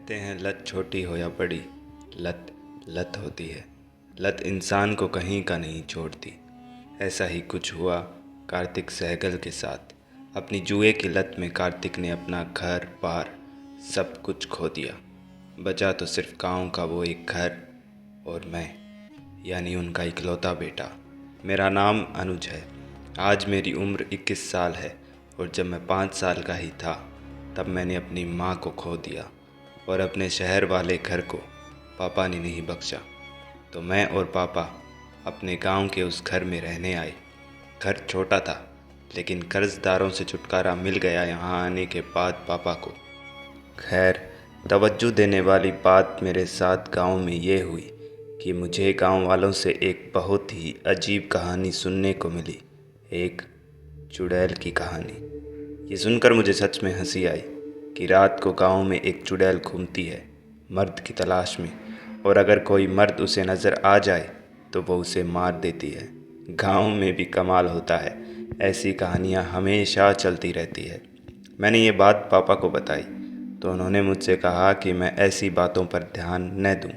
कहते हैं लत छोटी हो या बड़ी, लत लत होती है। लत इंसान को कहीं का नहीं छोड़ती। ऐसा ही कुछ हुआ कार्तिक सहगल के साथ। अपनी जुए की लत में कार्तिक ने अपना घर बार सब कुछ खो दिया। बचा तो सिर्फ गांव का वो एक घर और मैं, यानी उनका इकलौता बेटा। मेरा नाम अनुज है। आज मेरी उम्र 21 साल है और जब मैं 5 साल का ही था तब मैंने अपनी माँ को खो दिया और अपने शहर वाले घर को पापा ने नहीं बख्शा। तो मैं और पापा अपने गांव के उस घर में रहने आए। घर छोटा था लेकिन कर्जदारों से छुटकारा मिल गया यहाँ आने के बाद पापा को। खैर, तवज्जो देने वाली बात मेरे साथ गांव में ये हुई कि मुझे गांव वालों से एक बहुत ही अजीब कहानी सुनने को मिली। एक चुड़ैल की कहानी। ये सुनकर मुझे सच में हंसी आई कि रात को गांव में एक चुड़ैल घूमती है मर्द की तलाश में, और अगर कोई मर्द उसे नज़र आ जाए तो वो उसे मार देती है। गांव में भी कमाल होता है, ऐसी कहानियाँ हमेशा चलती रहती है। मैंने ये बात पापा को बताई तो उन्होंने मुझसे कहा कि मैं ऐसी बातों पर ध्यान न दूं।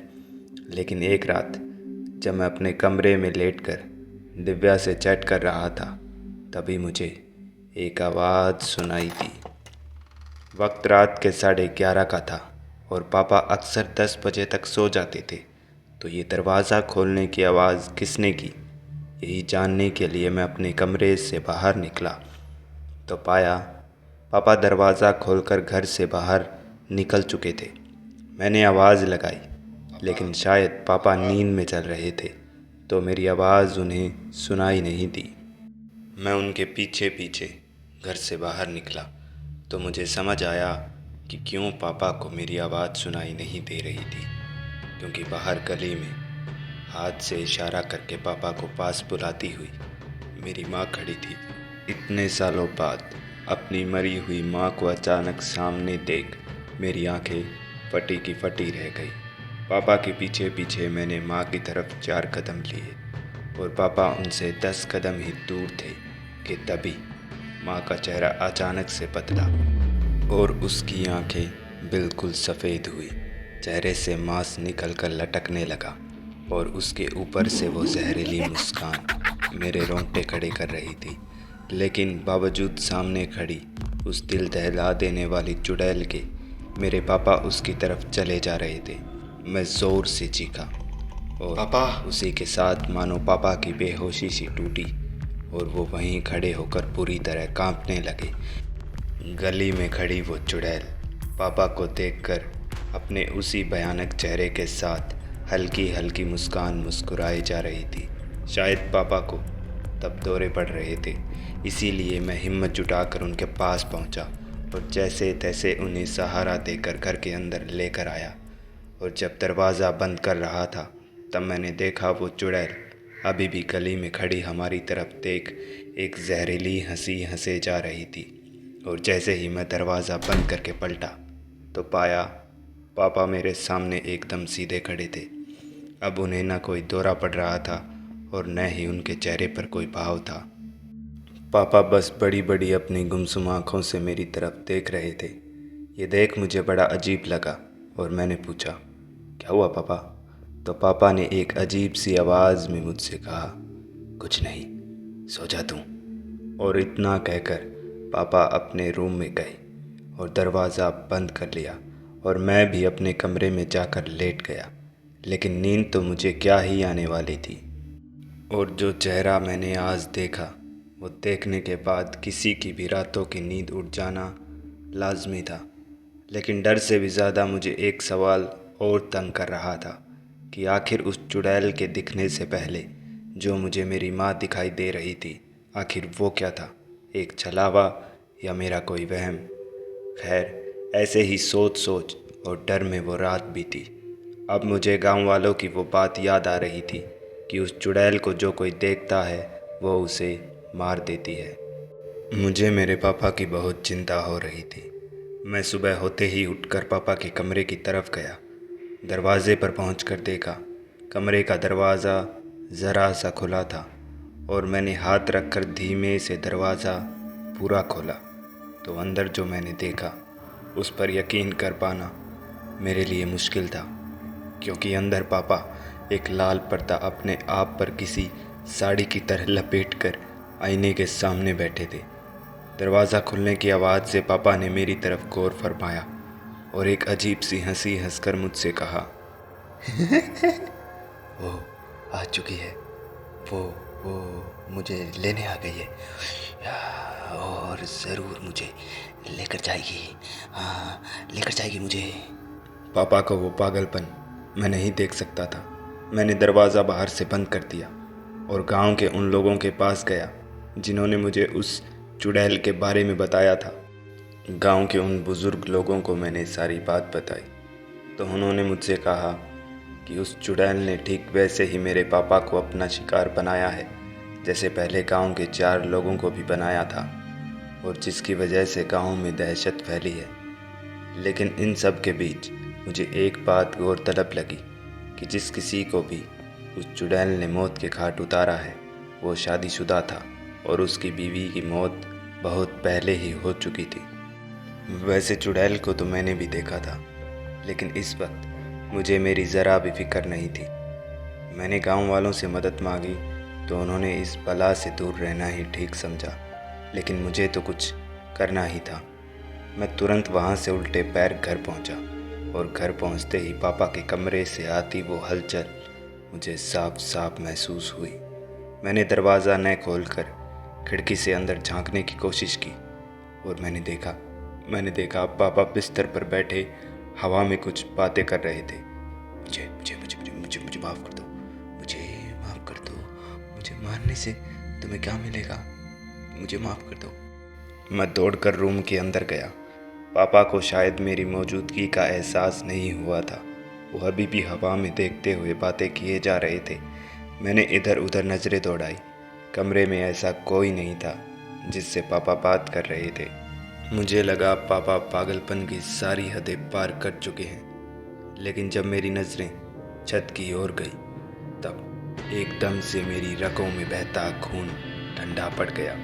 लेकिन एक रात जब मैं अपने कमरे में लेटकर दिव्या से चैट कर रहा था तभी मुझे एक आवाज़ सुनाई दी। वक्त रात के 11:30 का था और पापा अक्सर 10 बजे तक सो जाते थे। तो ये दरवाज़ा खोलने की आवाज़ किसने की, यही जानने के लिए मैं अपने कमरे से बाहर निकला तो पाया पापा दरवाज़ा खोलकर घर से बाहर निकल चुके थे। मैंने आवाज़ लगाई लेकिन शायद पापा नींद में चल रहे थे तो मेरी आवाज़ उन्हें सुनाई नहीं दी। मैं उनके पीछे पीछे घर से बाहर निकला तो मुझे समझ आया कि क्यों पापा को मेरी आवाज़ सुनाई नहीं दे रही थी, क्योंकि बाहर गली में हाथ से इशारा करके पापा को पास बुलाती हुई मेरी माँ खड़ी थी। इतने सालों बाद अपनी मरी हुई माँ को अचानक सामने देख मेरी आंखें फटी की फटी रह गई। पापा के पीछे पीछे मैंने माँ की तरफ 4 कदम लिए और पापा उनसे 10 कदम ही दूर थे कि तभी माँ का चेहरा अचानक से बदला और उसकी आंखें बिल्कुल सफ़ेद हुई। चेहरे से मांस निकलकर लटकने लगा और उसके ऊपर से वो जहरीली मुस्कान मेरे रोंगटे खड़े कर रही थी। लेकिन बावजूद सामने खड़ी उस दिल दहला देने वाली चुड़ैल के मेरे पापा उसकी तरफ चले जा रहे थे। मैं ज़ोर से चीखा और पापा उसी के साथ मानो पापा की बेहोशी सी टूटी और वो वहीं खड़े होकर पूरी तरह कांपने लगे। गली में खड़ी वो चुड़ैल पापा को देखकर अपने उसी भयानक चेहरे के साथ हल्की हल्की मुस्कान मुस्कुराए जा रही थी। शायद पापा को तब दौरे पड़ रहे थे, इसीलिए मैं हिम्मत जुटाकर उनके पास पहुंचा और जैसे तैसे उन्हें सहारा देकर घर के अंदर लेकर आया। और जब दरवाज़ा बंद कर रहा था तब मैंने देखा वो चुड़ैल अभी भी गली में खड़ी हमारी तरफ देख एक जहरीली हंसी हंसे जा रही थी। और जैसे ही मैं दरवाज़ा बंद करके पलटा तो पाया पापा मेरे सामने एकदम सीधे खड़े थे। अब उन्हें न कोई दौरा पड़ रहा था और न ही उनके चेहरे पर कोई भाव था। पापा बस बड़ी बड़ी अपनी गुमसुम आँखों से मेरी तरफ देख रहे थे। ये देख मुझे बड़ा अजीब लगा और मैंने पूछा, क्या हुआ पापा? तो पापा ने एक अजीब सी आवाज़ में मुझसे कहा, कुछ नहीं, सो जा तू। और इतना कहकर पापा अपने रूम में गए और दरवाज़ा बंद कर लिया और मैं भी अपने कमरे में जाकर लेट गया। लेकिन नींद तो मुझे क्या ही आने वाली थी। और जो चेहरा मैंने आज देखा वो देखने के बाद किसी की भी रातों की नींद उड़ जाना लाजमी था। लेकिन डर से भी ज़्यादा मुझे एक सवाल और तंग कर रहा था कि आखिर उस चुड़ैल के दिखने से पहले जो मुझे मेरी माँ दिखाई दे रही थी, आखिर वो क्या था? एक छलावा या मेरा कोई वहम? खैर, ऐसे ही सोच सोच और डर में वो रात बीती। अब मुझे गांव वालों की वो बात याद आ रही थी कि उस चुड़ैल को जो कोई देखता है वो उसे मार देती है। मुझे मेरे पापा की बहुत चिंता हो रही थी। मैं सुबह होते ही उठकर पापा के कमरे की तरफ गया। दरवाजे पर पहुंचकर देखा कमरे का दरवाज़ा ज़रा सा खुला था और मैंने हाथ रखकर धीमे से दरवाज़ा पूरा खोला तो अंदर जो मैंने देखा उस पर यकीन कर पाना मेरे लिए मुश्किल था, क्योंकि अंदर पापा एक लाल पर्दा अपने आप पर किसी साड़ी की तरह लपेट कर आईने के सामने बैठे थे। दरवाज़ा खुलने की आवाज़ से पापा ने मेरी तरफ गौर फरमाया और एक अजीब सी हंसी हंसकर मुझसे कहा, वो आ चुकी है, वो मुझे लेने आ गई है और ज़रूर मुझे लेकर जाएगी, हाँ लेकर जाएगी मुझे। पापा को वो पागलपन मैं नहीं देख सकता था। मैंने दरवाज़ा बाहर से बंद कर दिया और गांव के उन लोगों के पास गया जिन्होंने मुझे उस चुड़ैल के बारे में बताया था। गांव के उन बुज़ुर्ग लोगों को मैंने सारी बात बताई तो उन्होंने मुझसे कहा कि उस चुड़ैल ने ठीक वैसे ही मेरे पापा को अपना शिकार बनाया है जैसे पहले गांव के 4 लोगों को भी बनाया था, और जिसकी वजह से गांव में दहशत फैली है। लेकिन इन सब के बीच मुझे एक बात गौरतलब लगी कि जिस किसी को भी उस चुड़ैल ने मौत के घाट उतारा है वो शादीशुदा था और उसकी बीवी की मौत बहुत पहले ही हो चुकी थी। वैसे चुड़ैल को तो मैंने भी देखा था, लेकिन इस वक्त मुझे मेरी ज़रा भी फिक्र नहीं थी। मैंने गांव वालों से मदद मांगी तो उन्होंने इस बला से दूर रहना ही ठीक समझा, लेकिन मुझे तो कुछ करना ही था। मैं तुरंत वहां से उल्टे पैर घर पहुंचा और घर पहुंचते ही पापा के कमरे से आती वो हलचल मुझे साफ साफ महसूस हुई। मैंने दरवाज़ा न खोलकर खिड़की से अंदर झांकने की कोशिश की और मैंने देखा पापा बिस्तर पर बैठे हवा में कुछ बातें कर रहे थे। मुझे मुझे मुझे मुझे मुझे मुझे माफ़ कर दो, मुझे माफ़ कर दो, मुझे मारने से तुम्हें क्या मिलेगा, मुझे माफ़ कर दो। मैं दौड़कर रूम के अंदर गया। पापा को शायद मेरी मौजूदगी का एहसास नहीं हुआ था। वो अभी भी हवा में देखते हुए बातें किए जा रहे थे। मैंने इधर उधर नज़रें दौड़ाई। कमरे में ऐसा कोई नहीं था जिससे पापा बात कर रहे थे। मुझे लगा पापा पागलपन की सारी हदें पार कर चुके हैं। लेकिन जब मेरी नज़रें छत की ओर गई तब एकदम से मेरी रगों में बहता खून ठंडा पड़ गया,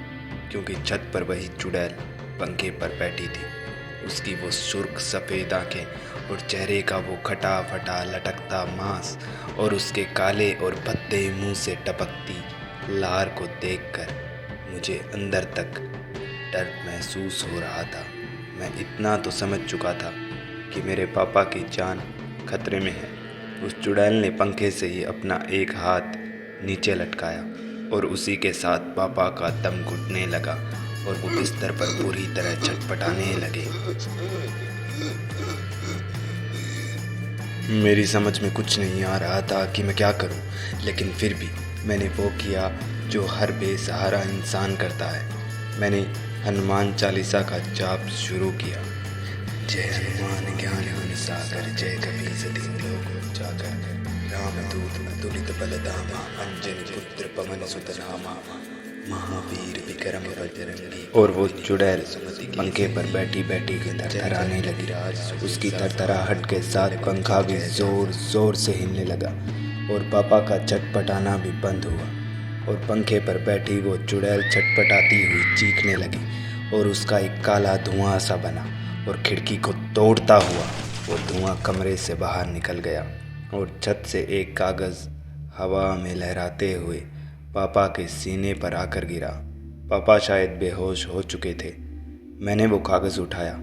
क्योंकि छत पर वही चुड़ैल पंखे पर बैठी थी। उसकी वो सुर्ख सफ़ेद आंखें और चेहरे का वो खटा फटा लटकता मांस और उसके काले और भद्दे मुंह से टपकती लार को देखकर मुझे अंदर तक डर महसूस हो रहा था। मैं इतना तो समझ चुका था कि मेरे पापा की जान खतरे में है। उस चुड़ैल ने पंखे से ही अपना एक हाथ नीचे लटकाया और उसी के साथ पापा का दम घुटने लगा और वो बिस्तर पर पूरी तरह छटपटाने लगे। मेरी समझ में कुछ नहीं आ रहा था कि मैं क्या करूं, लेकिन फिर भी मैंने वो किया जो हर बेसहारा इंसान करता है। मैंने हनुमान चालीसा का जाप शुरू किया। जय हनुमान ज्ञान गुण सागर, जय कपीस तिहुँ लोक उजागर, रामदूत अतुलित बलधामा, अंजनी पुत्र पवन सुत नामा, महावीर विक्रम बजरंगी। और वो चुड़ैल पंखे पर बैठी बैठी थरथराने लगी। उसकी थरथराहट के साथ पंखा भी जोर जोर से हिलने लगा और पापा का छटपटाना भी बंद हुआ और पंखे पर बैठी वो चुड़ैल छटपटाती हुई चीखने लगी और उसका एक काला धुआं सा बना और खिड़की को तोड़ता हुआ वो धुआं कमरे से बाहर निकल गया और छत से एक कागज़ हवा में लहराते हुए पापा के सीने पर आकर गिरा। पापा शायद बेहोश हो चुके थे। मैंने वो कागज़ उठाया।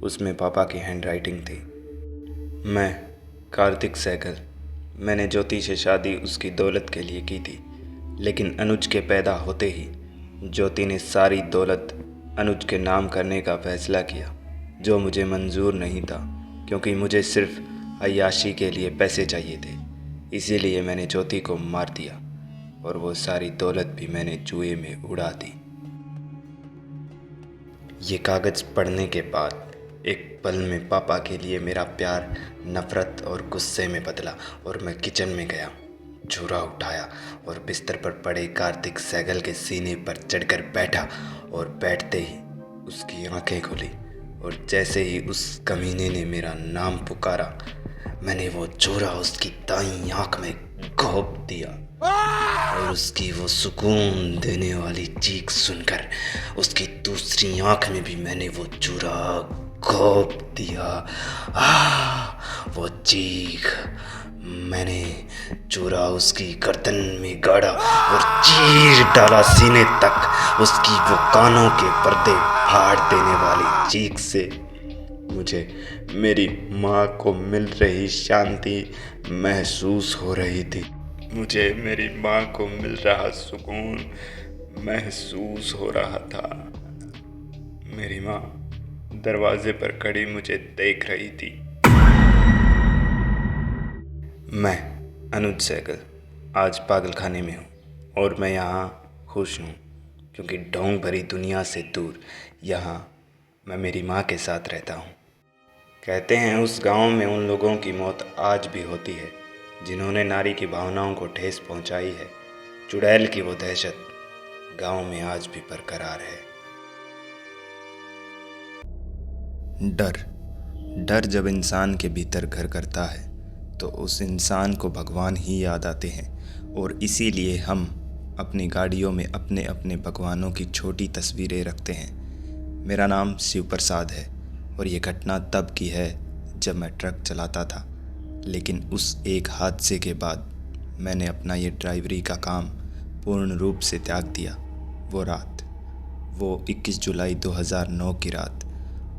उसमें पापा की हैंडराइटिंग थी। मैं कार्तिक सहगल। मैंने ज्योति से शादी उसकी दौलत के लिए की थी, लेकिन अनुज के पैदा होते ही ज्योति ने सारी दौलत अनुज के नाम करने का फैसला किया, जो मुझे मंजूर नहीं था, क्योंकि मुझे सिर्फ अय्याशी के लिए पैसे चाहिए थे। इसीलिए मैंने ज्योति को मार दिया और वो सारी दौलत भी मैंने जुए में उड़ा दी। ये कागज़ पढ़ने के बाद एक पल में पापा के लिए मेरा प्यार नफ़रत और गुस्से में बदला और मैं किचन में गया, झूरा उठाया और बिस्तर पर पड़े कार्तिक सहगल के सीने पर चढ़कर बैठा और बैठते ही उसकी आंखें खुली और जैसे ही उस कमीने ने मेरा नाम पुकारा, मैंने वो झूरा उसकी दाईं आंख में घोंप दिया और उसकी वो सुकून देने वाली चीख सुनकर उसकी दूसरी आंख में भी मैंने वो चूरा घोंप दिया। वो चीख। मैंने चूरा उसकी गर्दन में गाड़ा और चीर डाला सीने तक। उसकी वो कानों के पर्दे फाड़ देने वाली चीख से मुझे मेरी माँ को मिल रही शांति महसूस हो रही थी। मुझे मेरी माँ को मिल रहा सुकून महसूस हो रहा था। मेरी माँ दरवाजे पर खड़ी मुझे देख रही थी। मैं अनुज सहगल आज पागल खाने में हूँ और मैं यहाँ खुश हूँ क्योंकि ढोंग भरी दुनिया से दूर यहाँ मैं मेरी माँ के साथ रहता हूँ। कहते हैं उस गांव में उन लोगों की मौत आज भी होती है जिन्होंने नारी की भावनाओं को ठेस पहुँचाई है। चुड़ैल की वो दहशत गांव में आज भी बरकरार है। डर जब इंसान के भीतर घर करता है तो उस इंसान को भगवान ही याद आते हैं और इसीलिए हम अपनी गाड़ियों में अपने अपने भगवानों की छोटी तस्वीरें रखते हैं। मेरा नाम शिव प्रसाद है और ये घटना तब की है जब मैं ट्रक चलाता था, लेकिन उस एक हादसे के बाद मैंने अपना ये ड्राइवरी का काम पूर्ण रूप से त्याग दिया। वो 21 जुलाई 2009 की रात।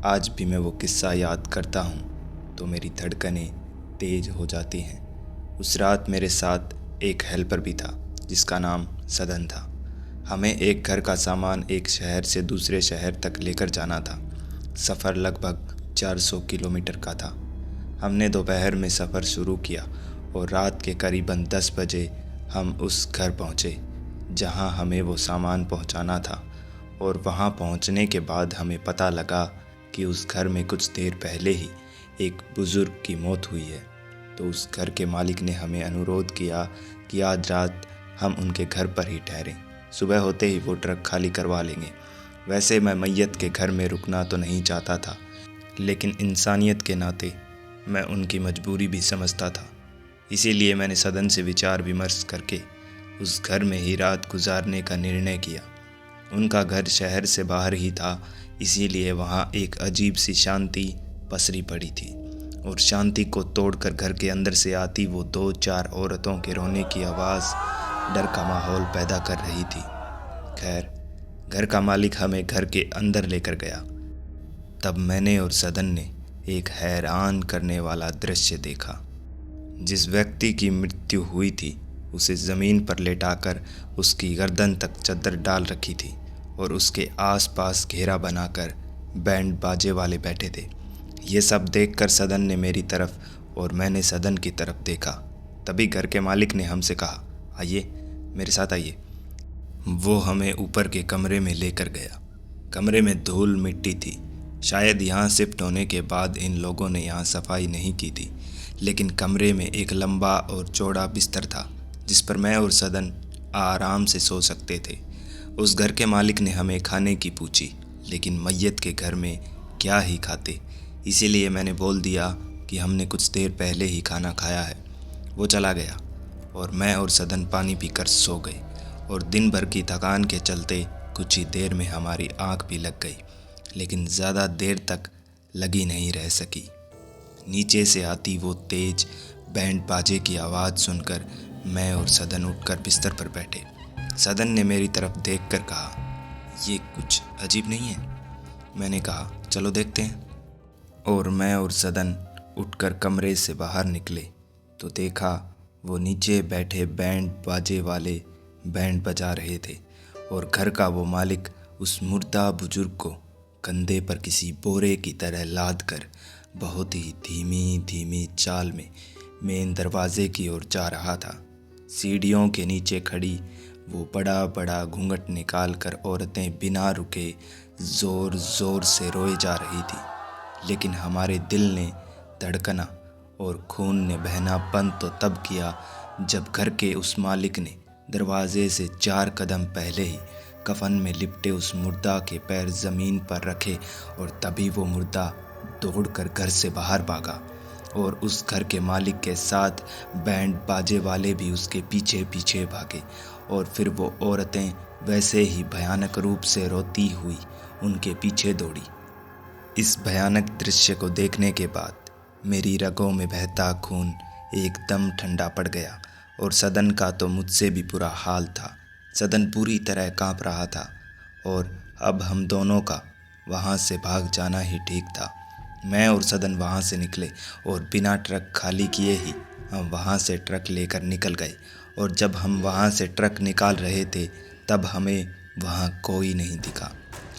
आज भी मैं वो किस्सा याद करता हूँ तो मेरी धड़कनें तेज हो जाती हैं। उस रात मेरे साथ एक हेल्पर भी था जिसका नाम सदन था। हमें एक घर का सामान एक शहर से दूसरे शहर तक लेकर जाना था। सफ़र लगभग 400 किलोमीटर का था। हमने दोपहर में सफ़र शुरू किया और रात के करीबन 10 बजे हम उस घर पहुँचे जहाँ हमें वो सामान पहुँचाना था। और वहाँ पहुँचने के बाद हमें पता लगा कि उस घर में कुछ देर पहले ही एक बुज़ुर्ग की मौत हुई है। तो उस घर के मालिक ने हमें अनुरोध किया कि आज रात हम उनके घर पर ही ठहरें, सुबह होते ही वो ट्रक खाली करवा लेंगे। वैसे मैं मैयत के घर में रुकना तो नहीं चाहता था, लेकिन इंसानियत के नाते मैं उनकी मजबूरी भी समझता था। इसीलिए मैंने सदन से विचार विमर्श करके उस घर में ही रात गुजारने का निर्णय किया। उनका घर शहर से बाहर ही था, इसीलिए वहाँ एक अजीब सी शांति पसरी पड़ी थी और शांति को तोड़कर घर के अंदर से आती वो 2-4 औरतों के रोने की आवाज़ डर का माहौल पैदा कर रही थी। खैर, घर का मालिक हमें घर के अंदर लेकर गया। तब मैंने और सदन ने एक हैरान करने वाला दृश्य देखा। जिस व्यक्ति की मृत्यु हुई थी उसे ज़मीन पर लेटाकर उसकी गर्दन तक चद्दर डाल रखी थी और उसके आसपास घेरा बनाकर बैंड बाजे वाले बैठे थे। ये सब देखकर सदन ने मेरी तरफ और मैंने सदन की तरफ देखा। तभी घर के मालिक ने हमसे कहा, आइए मेरे साथ आइए। वो हमें ऊपर के कमरे में लेकर गया। कमरे में धूल मिट्टी थी। शायद यहाँ शिफ्ट होने के बाद इन लोगों ने यहाँ सफाई नहीं की थी, लेकिन कमरे में एक लंबा और चौड़ा बिस्तर था जिस पर मैं और सदन आराम से सो सकते थे। उस घर के मालिक ने हमें खाने की पूछी, लेकिन मैयत के घर में क्या ही खाते, इसीलिए मैंने बोल दिया कि हमने कुछ देर पहले ही खाना खाया है। वो चला गया और मैं और सदन पानी पीकर सो गए और दिन भर की थकान के चलते कुछ ही देर में हमारी आँख भी लग गई, लेकिन ज़्यादा देर तक लगी नहीं रह सकी। नीचे से आती वो तेज बैंड बाजे की आवाज़ सुनकर मैं और सदन उठकर बिस्तर पर बैठे। सदन ने मेरी तरफ देखकर कहा, ये कुछ अजीब नहीं है? मैंने कहा, चलो देखते हैं। और मैं और सदन उठकर कमरे से बाहर निकले तो देखा वो नीचे बैठे बैंड बाजे वाले बैंड बजा रहे थे और घर का वो मालिक उस मुर्दा बुजुर्ग को कंधे पर किसी बोरे की तरह लाद कर बहुत ही धीमी धीमी चाल में मेन दरवाजे की ओर जा रहा था। सीढ़ियों के नीचे खड़ी वो बड़ा बड़ा घूंघट निकाल कर औरतें बिना रुके ज़ोर ज़ोर से रोए जा रही थी, लेकिन हमारे दिल ने धड़कना और खून ने बहना बंद तो तब किया जब घर के उस मालिक ने दरवाजे से 4 कदम पहले ही कफन में लिपटे उस मुर्दा के पैर ज़मीन पर रखे और तभी वो मुर्दा दौड़कर घर से बाहर भागा और उस घर के मालिक के साथ बैंड बाजे वाले भी उसके पीछे पीछे भागे और फिर वो औरतें वैसे ही भयानक रूप से रोती हुई उनके पीछे दौड़ी। इस भयानक दृश्य को देखने के बाद मेरी रगों में बहता खून एकदम ठंडा पड़ गया और सदन का तो मुझसे भी बुरा हाल था। सदन पूरी तरह कांप रहा था और अब हम दोनों का वहाँ से भाग जाना ही ठीक था। मैं और सदन वहाँ से निकले और बिना ट्रक खाली किए ही हम वहाँ से ट्रक लेकर निकल गए। और जब हम वहाँ से ट्रक निकाल रहे थे तब हमें वहाँ कोई नहीं दिखा।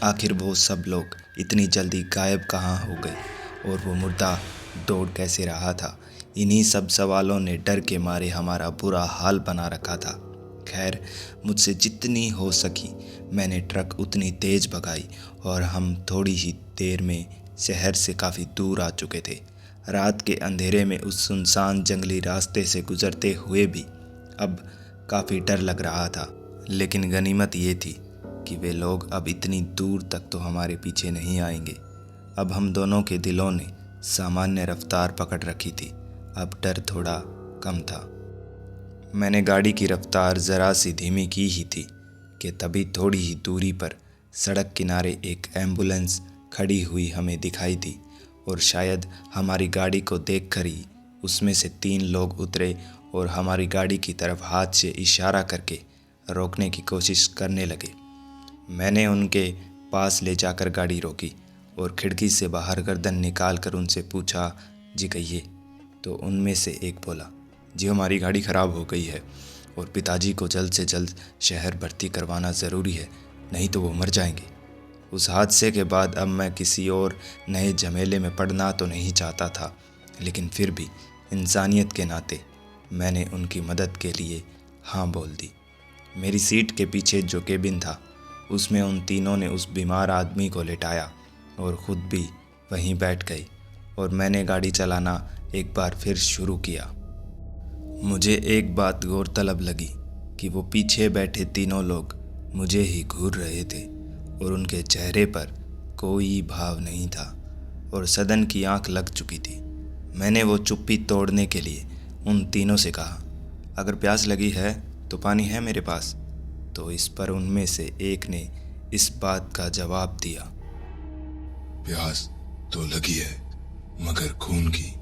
आखिर वो सब लोग इतनी जल्दी गायब कहाँ हो गए और वो मुर्दा दौड़ कैसे रहा था। इन्हीं सब सवालों ने डर के मारे हमारा बुरा हाल बना रखा था। खैर, मुझसे जितनी हो सकी मैंने ट्रक उतनी तेज़ भगाई और हम थोड़ी ही देर में शहर से काफ़ी दूर आ चुके थे। रात के अंधेरे में उस सुनसान जंगली रास्ते से गुजरते हुए भी अब काफ़ी डर लग रहा था। लेकिन गनीमत ये थी कि वे लोग अब इतनी दूर तक तो हमारे पीछे नहीं आएंगे। अब हम दोनों के दिलों ने सामान्य रफ्तार पकड़ रखी थी। अब डर थोड़ा कम था। मैंने गाड़ी की रफ्तार ज़रा सी धीमी की ही थी कि तभी थोड़ी ही दूरी पर सड़क किनारे एक एम्बुलेंस खड़ी हुई हमें दिखाई दी और शायद हमारी गाड़ी को देखकर ही उसमें से 3 लोग उतरे और हमारी गाड़ी की तरफ हाथ से इशारा करके रोकने की कोशिश करने लगे। मैंने उनके पास ले जाकर गाड़ी रोकी और खिड़की से बाहर गर्दन निकाल कर उनसे पूछा, जी कहिए। तो उनमें से एक बोला, जी हमारी गाड़ी ख़राब हो गई है और पिताजी को जल्द से जल्द शहर भर्ती करवाना ज़रूरी है, नहीं तो वो मर जाएंगे। उस हादसे के बाद अब मैं किसी और नए झमेले में पड़ना तो नहीं चाहता था, लेकिन फिर भी इंसानियत के नाते मैंने उनकी मदद के लिए हाँ बोल दी। मेरी सीट के पीछे जो केबिन था उसमें उन तीनों ने उस बीमार आदमी को लेटाया और ख़ुद भी वहीं बैठ गई और मैंने गाड़ी चलाना एक बार फिर शुरू किया। मुझे एक बात गौरतलब लगी कि वो पीछे बैठे तीनों लोग मुझे ही घूर रहे थे और उनके चेहरे पर कोई भाव नहीं था और सदन की आंख लग चुकी थी। मैंने वो चुप्पी तोड़ने के लिए उन तीनों से कहा, अगर प्यास लगी है तो पानी है मेरे पास। तो इस पर उनमें से एक ने इस बात का जवाब दिया, प्यास तो लगी है मगर खून की।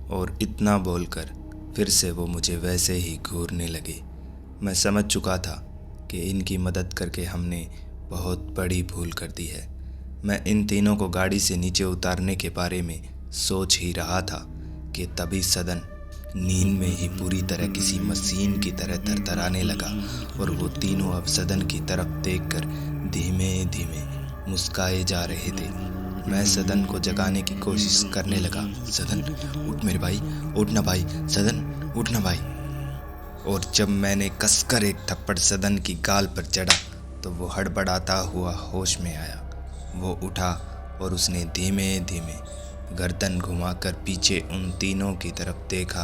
और इतना बोलकर फिर से वो मुझे वैसे ही घूरने लगे। मैं समझ चुका था कि इनकी मदद करके हमने बहुत बड़ी भूल कर दी है। मैं इन तीनों को गाड़ी से नीचे उतारने के बारे में सोच ही रहा था कि तभी सदन नींद में ही पूरी तरह किसी मशीन की तरह थरथराने लगा और वो तीनों अब सदन की तरफ देखकर धीमे धीमे मुस्काए जा रहे थे। मैं सदन को जगाने की कोशिश करने लगा, सदन उठ मेरे भाई, उठना भाई, सदन उठना भाई। और जब मैंने कसकर एक थप्पड़ सदन की गाल पर चढ़ा तो वो हड़बड़ाता हुआ होश में आया। वो उठा और उसने धीमे धीमे गर्दन घुमाकर पीछे उन तीनों की तरफ देखा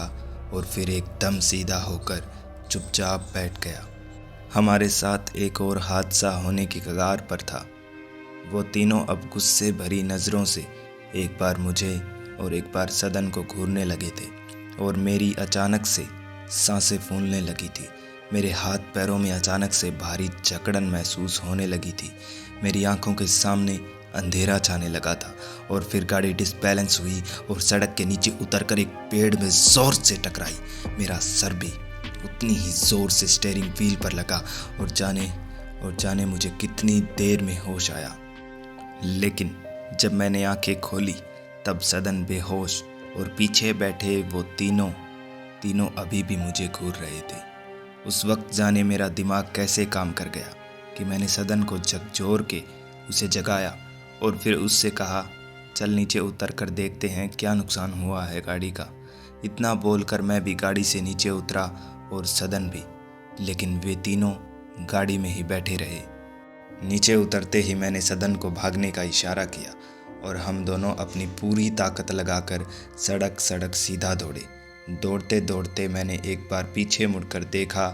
और फिर एकदम सीधा होकर चुपचाप बैठ गया। हमारे साथ एक और हादसा होने की कगार पर था। वो तीनों अब गुस्से भरी नज़रों से एक बार मुझे और एक बार सदन को घूरने लगे थे और मेरी अचानक से सांसें फूलने लगी थी। मेरे हाथ पैरों में अचानक से भारी जकड़न महसूस होने लगी थी। मेरी आंखों के सामने अंधेरा छाने लगा था और फिर गाड़ी डिसबैलेंस हुई और सड़क के नीचे उतरकर एक पेड़ में ज़ोर से टकराई। मेरा सर भी उतनी ही ज़ोर से स्टीयरिंग व्हील पर लगा और जाने मुझे कितनी देर में होश आया। लेकिन जब मैंने आंखें खोली तब सदन बेहोश और पीछे बैठे वो तीनों अभी भी मुझे घूर रहे थे। उस वक्त जाने मेरा दिमाग कैसे काम कर गया कि मैंने सदन को झकझोर के उसे जगाया और फिर उससे कहा, चल नीचे उतर कर देखते हैं क्या नुकसान हुआ है गाड़ी का। इतना बोलकर मैं भी गाड़ी से नीचे उतरा और सदन भी, लेकिन वे तीनों गाड़ी में ही बैठे रहे। नीचे उतरते ही मैंने सदन को भागने का इशारा किया और हम दोनों अपनी पूरी ताकत लगाकर सड़क सीधा दौड़े। दौड़ते दौड़ते मैंने एक बार पीछे मुड़कर देखा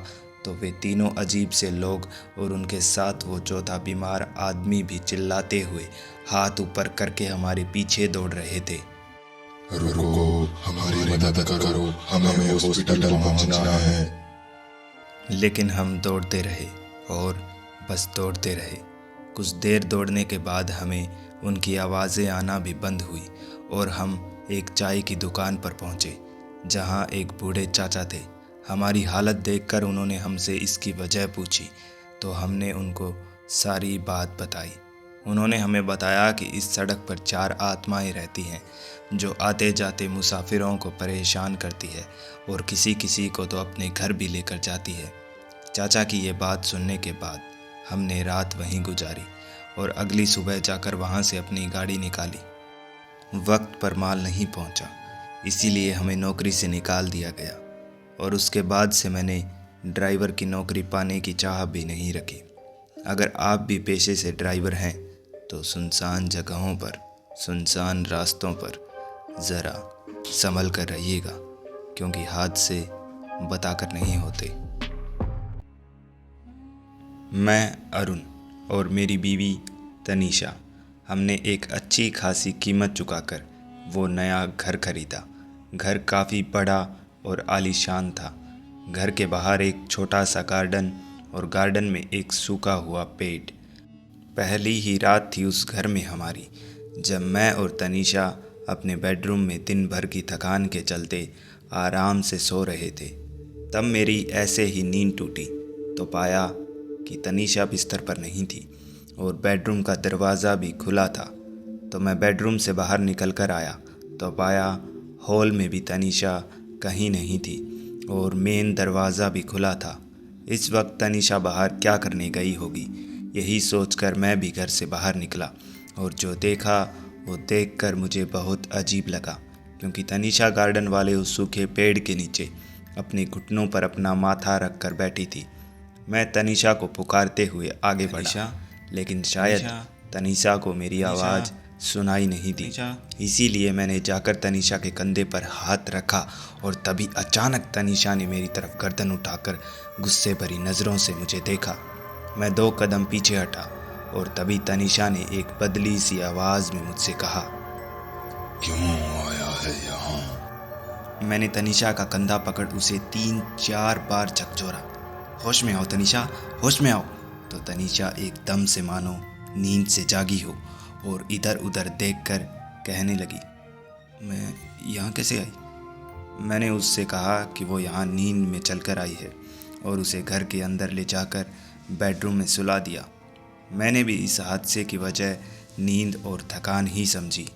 तो वे तीनों अजीब से लोग और उनके साथ वो चौथा बीमार आदमी भी चिल्लाते हुए हाथ ऊपर करके हमारे पीछे दौड़ रहे थे। रुको, हमारी मदद करो, हमें हॉस्पिटल पहुंचना है। लेकिन हम दौड़ते रहे और बस दौड़ते रहे। कुछ देर दौड़ने के बाद हमें उनकी आवाज़ें आना भी बंद हुई और हम एक चाय की दुकान पर पहुँचे, जहाँ एक बूढ़े चाचा थे। हमारी हालत देखकर उन्होंने हमसे इसकी वजह पूछी तो हमने उनको सारी बात बताई। उन्होंने हमें बताया कि इस सड़क पर 4 आत्माएं रहती हैं जो आते जाते मुसाफिरों को परेशान करती है और किसी किसी को तो अपने घर भी लेकर जाती है। चाचा की ये बात सुनने के बाद हमने रात वहीं गुजारी और अगली सुबह जाकर वहाँ से अपनी गाड़ी निकाली। वक्त पर माल नहीं पहुँचा, इसीलिए हमें नौकरी से निकाल दिया गया और उसके बाद से मैंने ड्राइवर की नौकरी पाने की चाह भी नहीं रखी। अगर आप भी पेशे से ड्राइवर हैं तो सुनसान जगहों पर, सुनसान रास्तों पर ज़रा संभल कर रहिएगा, क्योंकि हादसे बताकर नहीं होते। मैं अरुण और मेरी बीवी तनीषा, हमने एक अच्छी खासी कीमत चुकाकर वो नया घर खरीदा। घर काफ़ी बड़ा और आलीशान था। घर के बाहर एक छोटा सा गार्डन और गार्डन में एक सूखा हुआ पेड़। पहली ही रात थी उस घर में हमारी, जब मैं और तनीषा अपने बेडरूम में दिन भर की थकान के चलते आराम से सो रहे थे। तब मेरी ऐसे ही नींद टूटी तो पाया कि तनीषा बिस्तर पर नहीं थी और बेडरूम का दरवाज़ा भी खुला था। तो मैं बेडरूम से बाहर निकल कर आया तो पाया हॉल में भी तनीषा कहीं नहीं थी और मेन दरवाज़ा भी खुला था। इस वक्त तनीषा बाहर क्या करने गई होगी, यही सोचकर मैं भी घर से बाहर निकला और जो देखा वो देखकर मुझे बहुत अजीब लगा, क्योंकि तनीषा गार्डन वाले उस सूखे पेड़ के नीचे अपने घुटनों पर अपना माथा रख कर बैठी थी। मैं तनीषा को पुकारते हुए आगे बढ़ा, लेकिन शायद तनीषा को मेरी आवाज़ सुनाई नहीं दी। इसीलिए मैंने जाकर तनीषा के कंधे पर हाथ रखा और तभी अचानक तनीषा ने मेरी तरफ गर्दन उठाकर गुस्से भरी नज़रों से मुझे देखा। मैं 2 कदम पीछे हटा और तभी तनीषा ने एक बदली सी आवाज़ में मुझसे कहा, क्यों आया है यहाँ? मैंने तनीषा का कंधा पकड़ उसे 3-4 बार झकझोरा, होश में आओ तनीषा, होश में आओ। तो तनीषा एकदम से मानो नींद से जागी हो और इधर उधर देखकर कहने लगी, मैं यहाँ कैसे आई? मैंने उससे कहा कि वो यहाँ नींद में चलकर आई है और उसे घर के अंदर ले जाकर बेडरूम में सुला दिया। मैंने भी इस हादसे की वजह नींद और थकान ही समझी।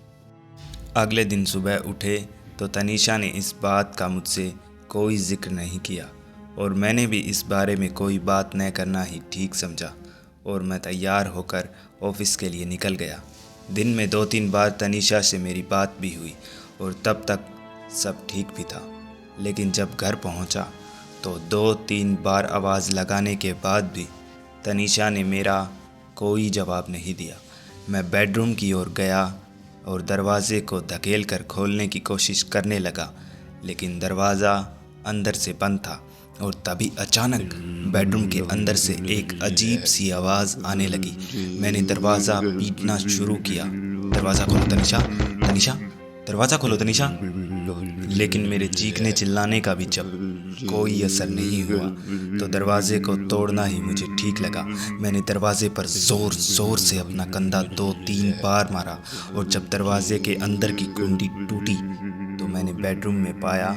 अगले दिन सुबह उठे तो तनीषा ने इस बात का मुझसे कोई जिक्र नहीं किया और मैंने भी इस बारे में कोई बात न करना ही ठीक समझा और मैं तैयार होकर ऑफिस के लिए निकल गया। दिन में 2-3 बार तनीषा से मेरी बात भी हुई और तब तक सब ठीक भी था, लेकिन जब घर पहुंचा तो 2-3 बार आवाज़ लगाने के बाद भी तनीषा ने मेरा कोई जवाब नहीं दिया। मैं बेडरूम की ओर गया और दरवाज़े को धकेल कर खोलने की कोशिश करने लगा, लेकिन दरवाज़ा अंदर से बंद था और तभी अचानक बेडरूम के अंदर से एक अजीब सी आवाज़ आने लगी। मैंने दरवाज़ा पीटना शुरू किया, दरवाज़ा खोलो तनीषा, तनीषा दरवाज़ा खोलो तनीषा। लेकिन मेरे चीखने चिल्लाने का भी जब कोई असर नहीं हुआ तो दरवाजे को तोड़ना ही मुझे ठीक लगा। मैंने दरवाजे पर ज़ोर ज़ोर से अपना कंधा 2-3 बार मारा और जब दरवाजे के अंदर की कुंडी टूटी तो मैंने बेडरूम में पाया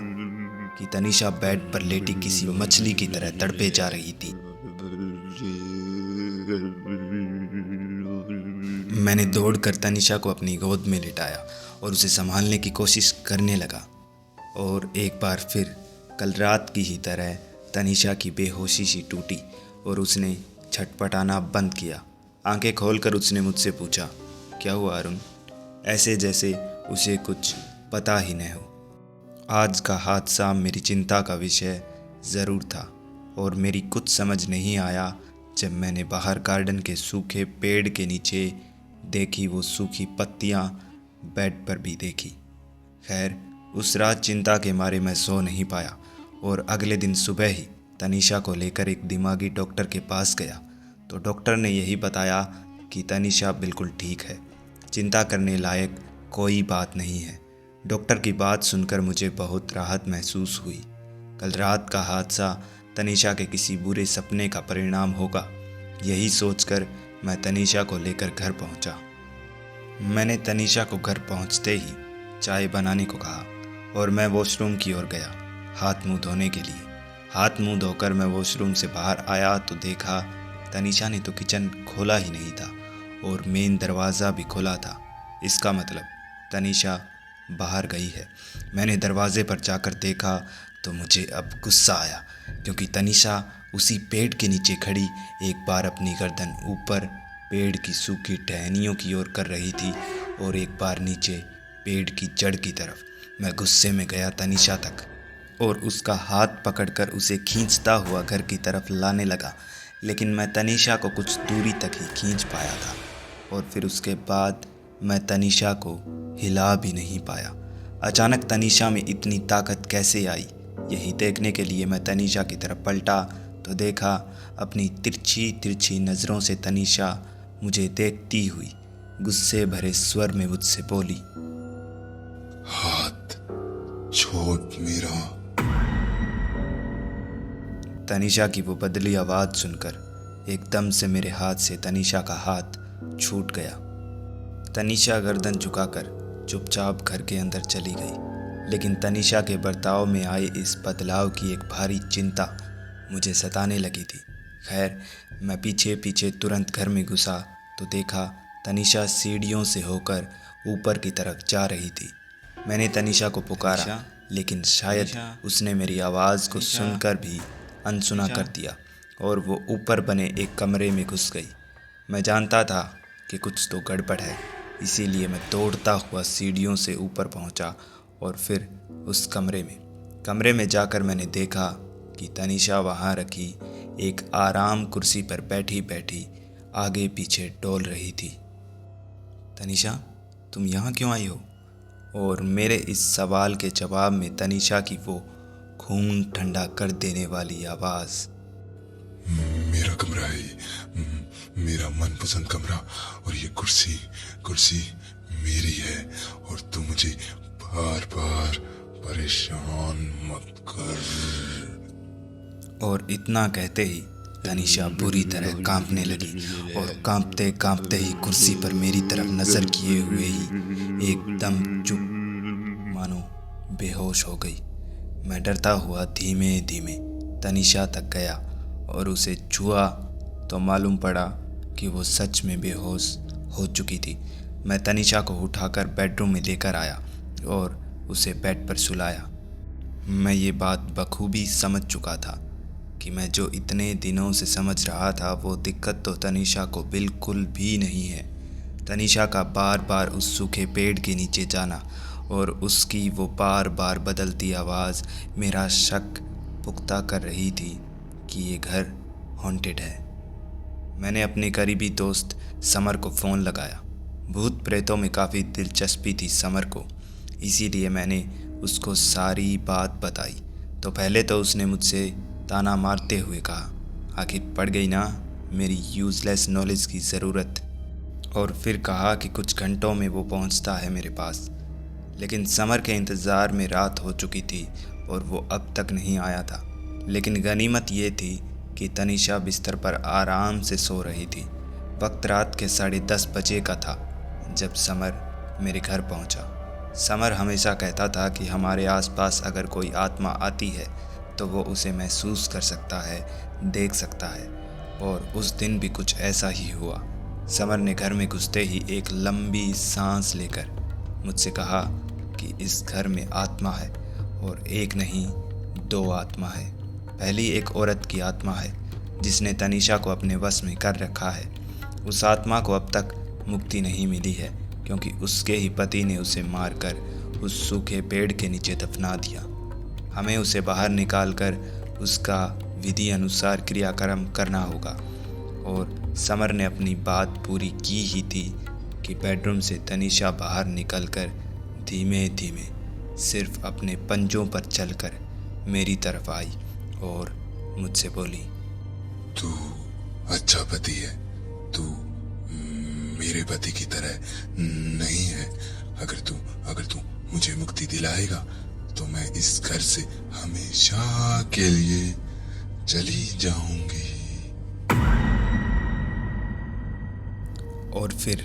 कि तनीषा बेड पर लेटी किसी मछली की तरह तड़पे जा रही थी। मैंने दौड़कर तनीषा को अपनी गोद में लिटाया और उसे संभालने की कोशिश करने लगा और एक बार फिर कल रात की ही तरह तनीषा की बेहोशी सी टूटी और उसने छटपटाना बंद किया। आंखें खोलकर उसने मुझसे पूछा, क्या हुआ अरुण? ऐसे जैसे उसे कुछ पता ही न हो। आज का हादसा मेरी चिंता का विषय ज़रूर था और मेरी कुछ समझ नहीं आया जब मैंने बाहर गार्डन के सूखे पेड़ के नीचे देखी वो सूखी पत्तियां बेड पर भी देखी। खैर, उस रात चिंता के मारे मैं सो नहीं पाया और अगले दिन सुबह ही तनीषा को लेकर एक दिमागी डॉक्टर के पास गया तो डॉक्टर ने यही बताया कि तनीषा बिल्कुल ठीक है, चिंता करने लायक कोई बात नहीं है। डॉक्टर की बात सुनकर मुझे बहुत राहत महसूस हुई। कल रात का हादसा तनीषा के किसी बुरे सपने का परिणाम होगा, यही सोचकर मैं तनीषा को लेकर घर पहुंचा। मैंने तनीषा को घर पहुंचते ही चाय बनाने को कहा और मैं वॉशरूम की ओर गया हाथ मुंह धोने के लिए। हाथ मुंह धोकर मैं वॉशरूम से बाहर आया तो देखा तनीषा ने तो किचन खोला ही नहीं था और मेन दरवाज़ा भी खुला था। इसका मतलब तनीषा बाहर गई है। मैंने दरवाजे पर जाकर देखा तो मुझे अब गुस्सा आया, क्योंकि तनीषा उसी पेड़ के नीचे खड़ी एक बार अपनी गर्दन ऊपर पेड़ की सूखी टहनियों की ओर कर रही थी और एक बार नीचे पेड़ की जड़ की तरफ। मैं गुस्से में गया तनीषा तक और उसका हाथ पकड़कर उसे खींचता हुआ घर की तरफ लाने लगा, लेकिन मैं तनीषा को कुछ दूरी तक ही खींच पाया था और फिर उसके बाद मैं तनीषा को हिला भी नहीं पाया। अचानक तनीषा में इतनी ताकत कैसे आई, यही देखने के लिए मैं तनीषा की तरफ पलटा तो देखा अपनी तिरछी तिरछी नज़रों से तनीषा मुझे देखती हुई गुस्से भरे स्वर में मुझसे बोली, हाथ छोड़ मेरा। तनीषा की वो बदली आवाज़ सुनकर एकदम से मेरे हाथ से तनीषा का हाथ छूट गया। तनीषा गर्दन झुकाकर चुपचाप घर के अंदर चली गई, लेकिन तनीषा के बर्ताव में आए इस बदलाव की एक भारी चिंता मुझे सताने लगी थी। खैर, मैं पीछे पीछे तुरंत घर में घुसा तो देखा तनीषा सीढ़ियों से होकर ऊपर की तरफ जा रही थी। मैंने तनीषा को पुकारा, लेकिन शायद उसने मेरी आवाज़ को सुनकर भी अनसुना कर दिया और वो ऊपर बने एक कमरे में घुस गई। मैं जानता था कि कुछ तो गड़बड़ है, इसीलिए मैं दौड़ता हुआ सीढ़ियों से ऊपर पहुंचा और फिर उस कमरे में जाकर मैंने देखा कि तनीषा वहां रखी एक आराम कुर्सी पर बैठी बैठी आगे पीछे डोल रही थी। तनीषा, तुम यहाँ क्यों आई हो? और मेरे इस सवाल के जवाब में तनीषा की वो खून ठंडा कर देने वाली आवाज़, मेरा कमरा है, मेरा मनपसंद कमरा, और ये कुर्सी मेरी है, और तू मुझे बार बार परेशान मत कर। और इतना कहते ही तनीषा बुरी तरह कांपने लगी और कांपते कांपते ही कुर्सी पर मेरी तरफ नज़र किए हुए ही एकदम चुप, मानो बेहोश हो गई। मैं डरता हुआ धीमे धीमे तनीषा तक गया और उसे छुआ तो मालूम पड़ा कि वो सच में बेहोश हो चुकी थी। मैं तनीषा को उठाकर बेडरूम में लेकर आया और उसे बेड पर सुलाया। मैं ये बात बखूबी समझ चुका था कि मैं जो इतने दिनों से समझ रहा था वो दिक्कत तो तनीषा को बिल्कुल भी नहीं है। तनीषा का बार बार उस सूखे पेड़ के नीचे जाना और उसकी वो बार बार बदलती आवाज़ मेरा शक पुख्ता कर रही थी कि ये घर हॉन्टेड है। मैंने अपने करीबी दोस्त समर को फ़ोन लगाया। भूत प्रेतों में काफ़ी दिलचस्पी थी समर को, इसीलिए मैंने उसको सारी बात बताई। तो पहले तो उसने मुझसे ताना मारते हुए कहा, आखिर पड़ गई ना मेरी यूज़लेस नॉलेज की ज़रूरत, और फिर कहा कि कुछ घंटों में वो पहुंचता है मेरे पास। लेकिन समर के इंतज़ार में रात हो चुकी थी और वो अब तक नहीं आया था। लेकिन गनीमत ये थी कि तनीषा बिस्तर पर आराम से सो रही थी। वक्त रात के 10:30 बजे का था जब समर मेरे घर पहुंचा। समर हमेशा कहता था कि हमारे आसपास अगर कोई आत्मा आती है तो वो उसे महसूस कर सकता है, देख सकता है, और उस दिन भी कुछ ऐसा ही हुआ। समर ने घर में घुसते ही एक लंबी सांस लेकर मुझसे कहा कि इस घर में आत्मा है, और एक नहीं 2 आत्मा है। पहली एक औरत की आत्मा है जिसने तनीषा को अपने वश में कर रखा है। उस आत्मा को अब तक मुक्ति नहीं मिली है, क्योंकि उसके ही पति ने उसे मारकर उस सूखे पेड़ के नीचे दफना दिया। हमें उसे बाहर निकालकर उसका विधि अनुसार क्रियाक्रम करना होगा। और समर ने अपनी बात पूरी की ही थी कि बेडरूम से तनीषा बाहर निकलकर धीमे धीमे सिर्फ अपने पंजों पर चलकर मेरी तरफ आई और मुझसे बोली, तू अच्छा पति है, तू मेरे पति की तरह नहीं है। अगर तू मुझे मुक्ति दिलाएगा तो मैं इस घर से हमेशा के लिए चली जाऊंगी। और फिर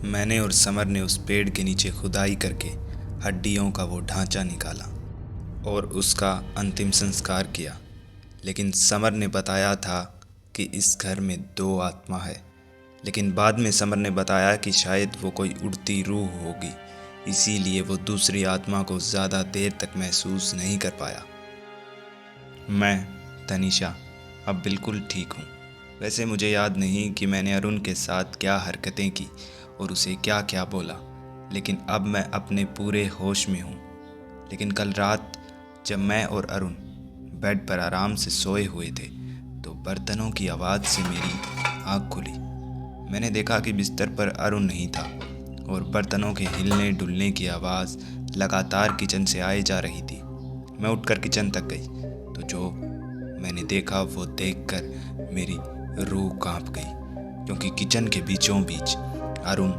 मैंने और समर ने उस पेड़ के नीचे खुदाई करके हड्डियों का वो ढांचा निकाला और उसका अंतिम संस्कार किया। लेकिन समर ने बताया था कि इस घर में 2 आत्मा है। लेकिन बाद में समर ने बताया कि शायद वो कोई उड़ती रूह होगी, इसीलिए वो दूसरी आत्मा को ज़्यादा देर तक महसूस नहीं कर पाया। मैं, तनीषा, अब बिल्कुल ठीक हूँ। वैसे मुझे याद नहीं कि मैंने अरुण के साथ क्या हरकतें की और उसे क्या क्या बोला, लेकिन अब मैं अपने पूरे होश में हूँ। लेकिन कल रात जब मैं और अरुण बेड पर आराम से सोए हुए थे तो बर्तनों की आवाज़ से मेरी आँख खुली। मैंने देखा कि बिस्तर पर अरुण नहीं था और बर्तनों के हिलने डुलने की आवाज़ लगातार किचन से आए जा रही थी। मैं उठकर किचन तक गई तो जो मैंने देखा वो देखकर मेरी रूह कांप गई, क्योंकि किचन के बीचों बीच अरुण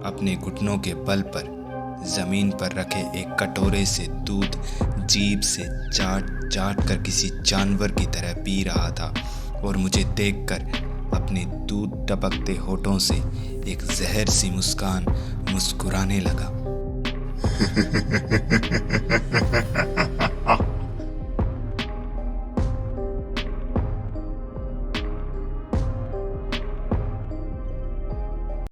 अपने घुटनों के बल पर ज़मीन पर रखे एक कटोरे से दूध जीभ से चाट चाट कर किसी जानवर की तरह पी रहा था और मुझे देखकर अपने दूध टपकते होठों से एक जहर सी मुस्कान मुस्कुराने लगा।